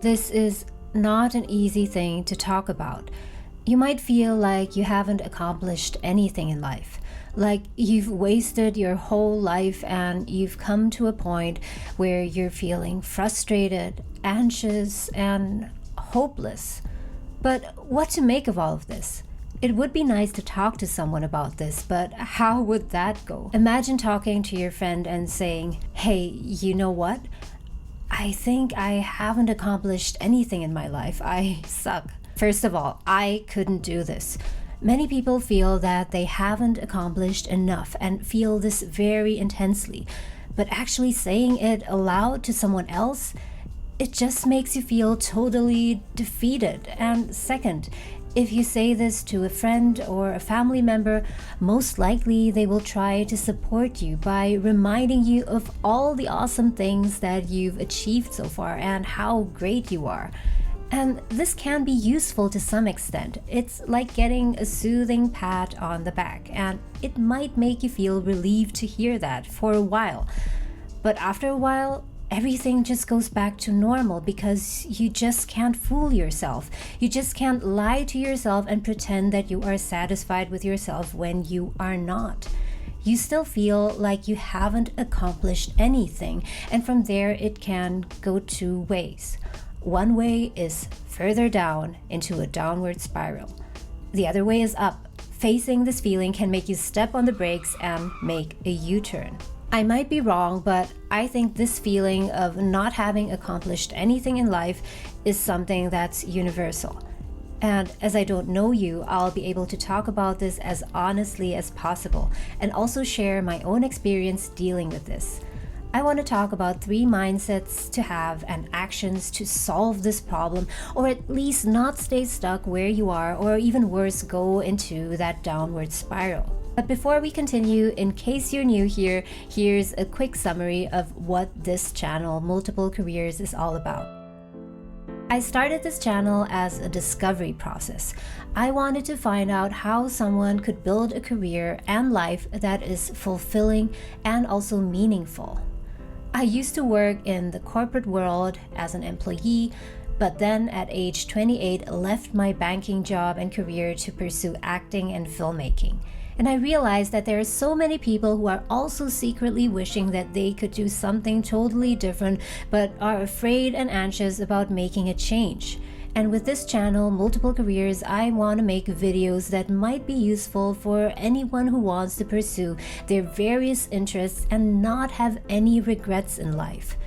This is not an easy thing to talk about. You might feel like you haven't accomplished anything in life, like you've wasted your whole life and you've come to a point where you're feeling frustrated, anxious, and hopeless. But what to make of all of this? It would be nice to talk to someone about this, but how would that go? Imagine talking to your friend and saying, "Hey, you know what? I think I haven't accomplished anything in my life. I suck." First of all, I couldn't do this. Many people feel that they haven't accomplished enough and feel this very intensely. But actually saying it aloud to someone else, it just makes you feel totally defeated. And second, if you say this to a friend or a family member, most likely they will try to support you by reminding you of all the awesome things that you've achieved so far and how great you are. And this can be useful to some extent. It's like getting a soothing pat on the back, and it might make you feel relieved to hear that for a while. But after a while, everything just goes back to normal because you just can't fool yourself. You just can't lie to yourself and pretend that you are satisfied with yourself when you are not. You still feel like you haven't accomplished anything, and from there it can go two ways. One way is further down into a downward spiral. The other way is up. Facing this feeling can make you step on the brakes and make a U-turn. I might be wrong, but I think this feeling of not having accomplished anything in life is something that's universal. And as I don't know you, I'll be able to talk about this as honestly as possible and also share my own experience dealing with this. I want to talk about 3 mindsets to have and actions to solve this problem, or at least not stay stuck where you are, or even worse, go into that downward spiral. But before we continue, in case you're new here, here's a quick summary of what this channel, Multiple Careers, is all about. I started this channel as a discovery process. I wanted to find out how someone could build a career and life that is fulfilling and also meaningful. I used to work in the corporate world as an employee, but then at age 28 left my banking job and career to pursue acting and filmmaking. And I realized that there are so many people who are also secretly wishing that they could do something totally different, but are afraid and anxious about making a change. And with this channel, Multiple Careers, I want to make videos that might be useful for anyone who wants to pursue their various interests and not have any regrets in life.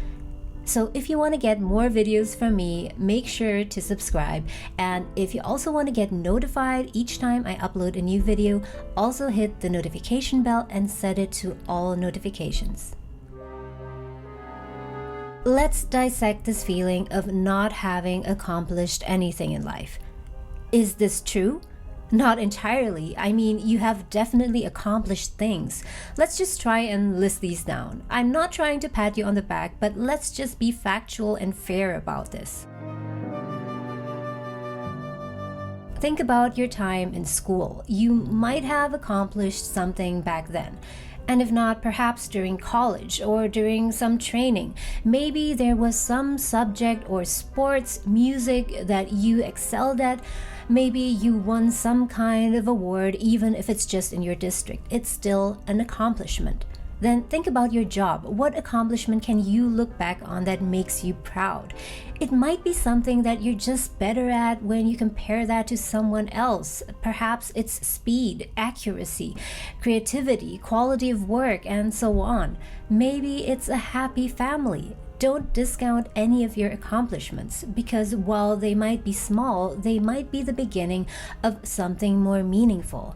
So if you want to get more videos from me, make sure to subscribe. And if you also want to get notified each time I upload a new video, also hit the notification bell and set it to all notifications. Let's dissect this feeling of not having accomplished anything in life. Is this true? Not entirely. I mean, you have definitely accomplished things. Let's just try and list these down. I'm not trying to pat you on the back, but let's just be factual and fair about this. Think about your time in school. You might have accomplished something back then. And if not, perhaps during college or during some training. Maybe there was some subject or sports, music that you excelled at. Maybe you won some kind of award, even if it's just in your district. It's still an accomplishment. Then think about your job. What accomplishment can you look back on that makes you proud? It might be something that you're just better at when you compare that to someone else. Perhaps it's speed, accuracy, creativity, quality of work, and so on. Maybe it's a happy family. Don't discount any of your accomplishments because while they might be small, they might be the beginning of something more meaningful.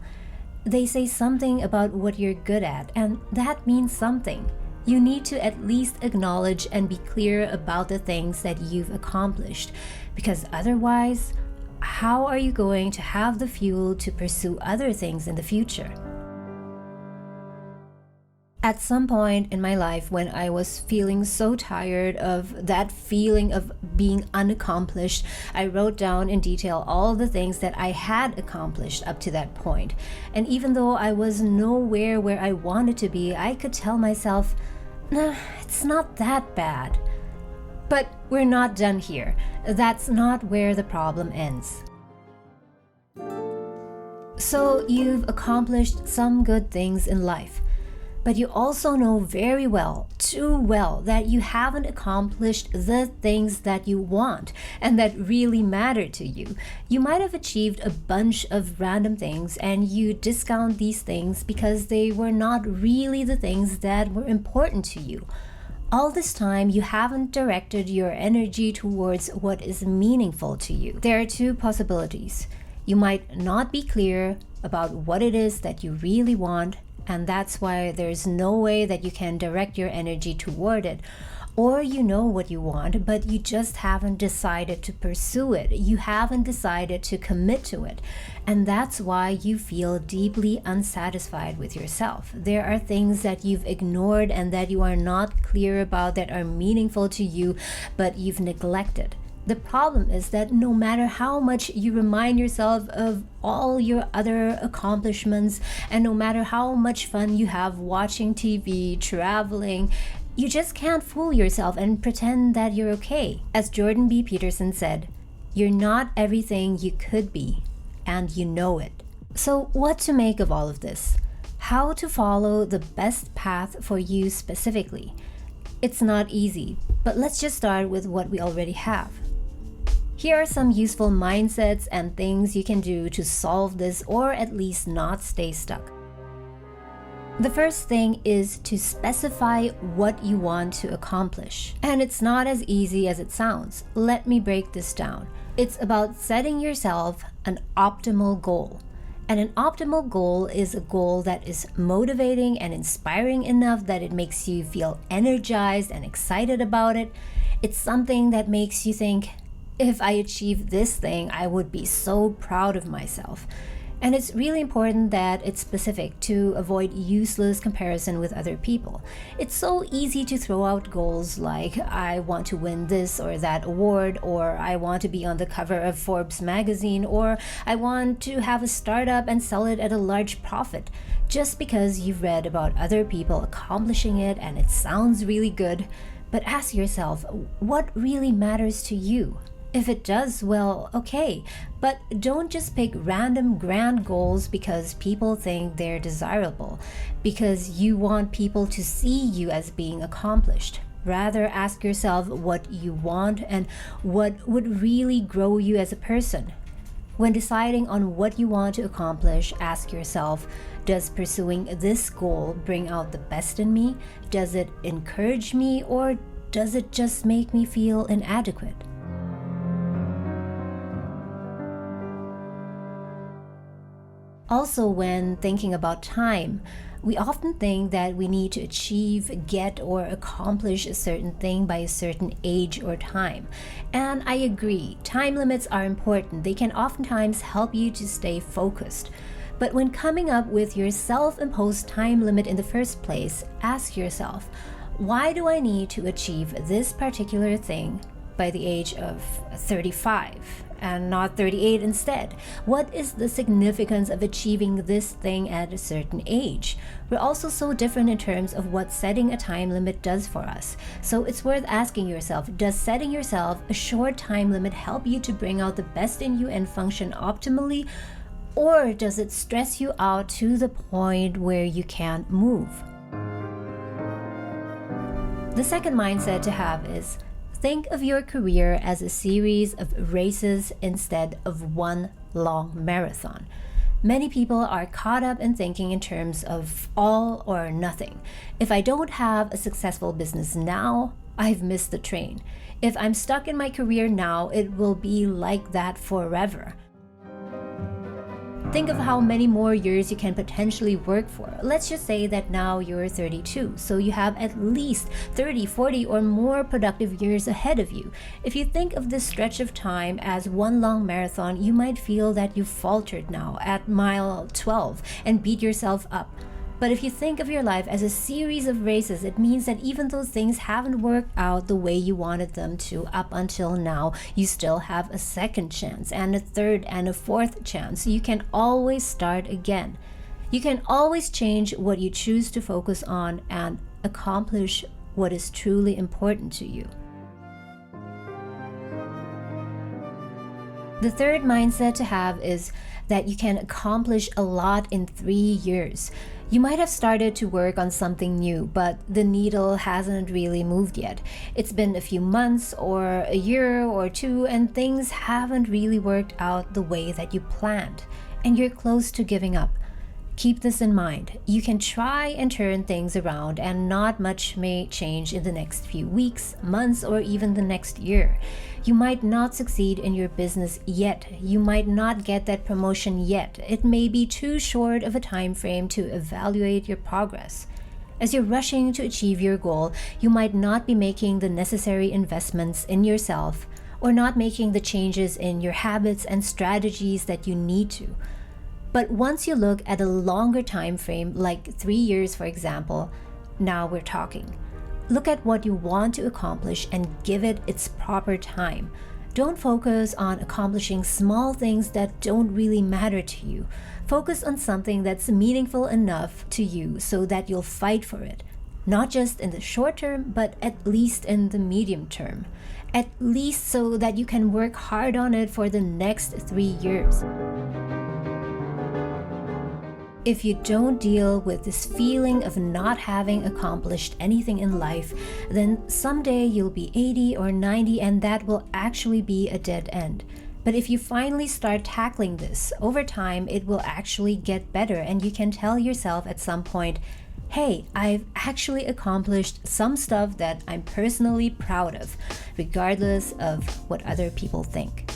They say something about what you're good at, and that means something. You need to at least acknowledge and be clear about the things that you've accomplished, because otherwise, how are you going to have the fuel to pursue other things in the future? At some point in my life when I was feeling so tired of that feeling of being unaccomplished, I wrote down in detail all the things that I had accomplished up to that point. And even though I was nowhere where I wanted to be, I could tell myself, nah, it's not that bad. But we're not done here. That's not where the problem ends. So you've accomplished some good things in life, but you also know very well, too well, that you haven't accomplished the things that you want and that really matter to you. You might have achieved a bunch of random things and you discount these things because they were not really the things that were important to you. All this time, you haven't directed your energy towards what is meaningful to you. There are two possibilities. You might not be clear about what it is that you really want, and that's why there's no way that you can direct your energy toward it. Or you know what you want, but you just haven't decided to pursue it. You haven't decided to commit to it. And that's why you feel deeply unsatisfied with yourself. There are things that you've ignored and that you are not clear about that are meaningful to you, but you've neglected. The problem is that no matter how much you remind yourself of all your other accomplishments, and no matter how much fun you have watching TV, traveling, you just can't fool yourself and pretend that you're okay. As Jordan B. Peterson said, you're not everything you could be, and you know it. So what to make of all of this? How to follow the best path for you specifically? It's not easy, but let's just start with what we already have. Here are some useful mindsets and things you can do to solve this, or at least not stay stuck. The first thing is to specify what you want to accomplish. And it's not as easy as it sounds. Let me break this down. It's about setting yourself an optimal goal. And an optimal goal is a goal that is motivating and inspiring enough that it makes you feel energized and excited about it. It's something that makes you think, if I achieve this thing, I would be so proud of myself. And it's really important that it's specific to avoid useless comparison with other people. It's so easy to throw out goals like, I want to win this or that award, or I want to be on the cover of Forbes magazine, or I want to have a startup and sell it at a large profit, just because you've read about other people accomplishing it and it sounds really good. But ask yourself, what really matters to you? If it does, well, okay, but don't just pick random grand goals because people think they're desirable, because you want people to see you as being accomplished. Rather, ask yourself what you want and what would really grow you as a person. When deciding on what you want to accomplish, ask yourself, does pursuing this goal bring out the best in me? Does it encourage me, or does it just make me feel inadequate? Also, when thinking about time, we often think that we need to achieve, get, or accomplish a certain thing by a certain age or time. And I agree, time limits are important. They can oftentimes help you to stay focused. But when coming up with your self-imposed time limit in the first place, ask yourself, why do I need to achieve this particular thing by the age of 35? And not 38 instead? What is the significance of achieving this thing at a certain age? We're also so different in terms of what setting a time limit does for us. So it's worth asking yourself, does setting yourself a short time limit help you to bring out the best in you and function optimally? Or does it stress you out to the point where you can't move? The second mindset to have is, think of your career as a series of races instead of one long marathon. Many people are caught up in thinking in terms of all or nothing. If I don't have a successful business now, I've missed the train. If I'm stuck in my career now, it will be like that forever. Think of how many more years you can potentially work for. Let's just say that now you're 32, so you have at least 30, 40 or more productive years ahead of you. If you think of this stretch of time as one long marathon, you might feel that you've faltered now at mile 12 and beat yourself up. But if you think of your life as a series of races, it means that even though things haven't worked out the way you wanted them to up until now, you still have a second chance and a third and a fourth chance. You can always start again. You can always change what you choose to focus on and accomplish what is truly important to you. The third mindset to have is that you can accomplish a lot in 3 years. You might have started to work on something new, but the needle hasn't really moved yet. It's been a few months or a year or two, and things haven't really worked out the way that you planned, and you're close to giving up. Keep this in mind. You can try and turn things around, and not much may change in the next few weeks, months, or even the next year. You might not succeed in your business yet. You might not get that promotion yet. It may be too short of a time frame to evaluate your progress. As you're rushing to achieve your goal, you might not be making the necessary investments in yourself, or not making the changes in your habits and strategies that you need to. But once you look at a longer time frame, like 3 years for example, now we're talking. Look at what you want to accomplish and give it its proper time. Don't focus on accomplishing small things that don't really matter to you. Focus on something that's meaningful enough to you so that you'll fight for it. Not just in the short term, but at least in the medium term. At least so that you can work hard on it for the next 3 years. If you don't deal with this feeling of not having accomplished anything in life, then someday you'll be 80 or 90 and that will actually be a dead end. But if you finally start tackling this, over time it will actually get better, and you can tell yourself at some point, hey, I've actually accomplished some stuff that I'm personally proud of, regardless of what other people think.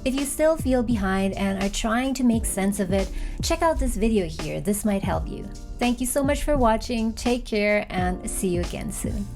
If you still feel behind and are trying to make sense of it, check out this video here. This might help you. Thank you so much for watching. Take care and see you again soon.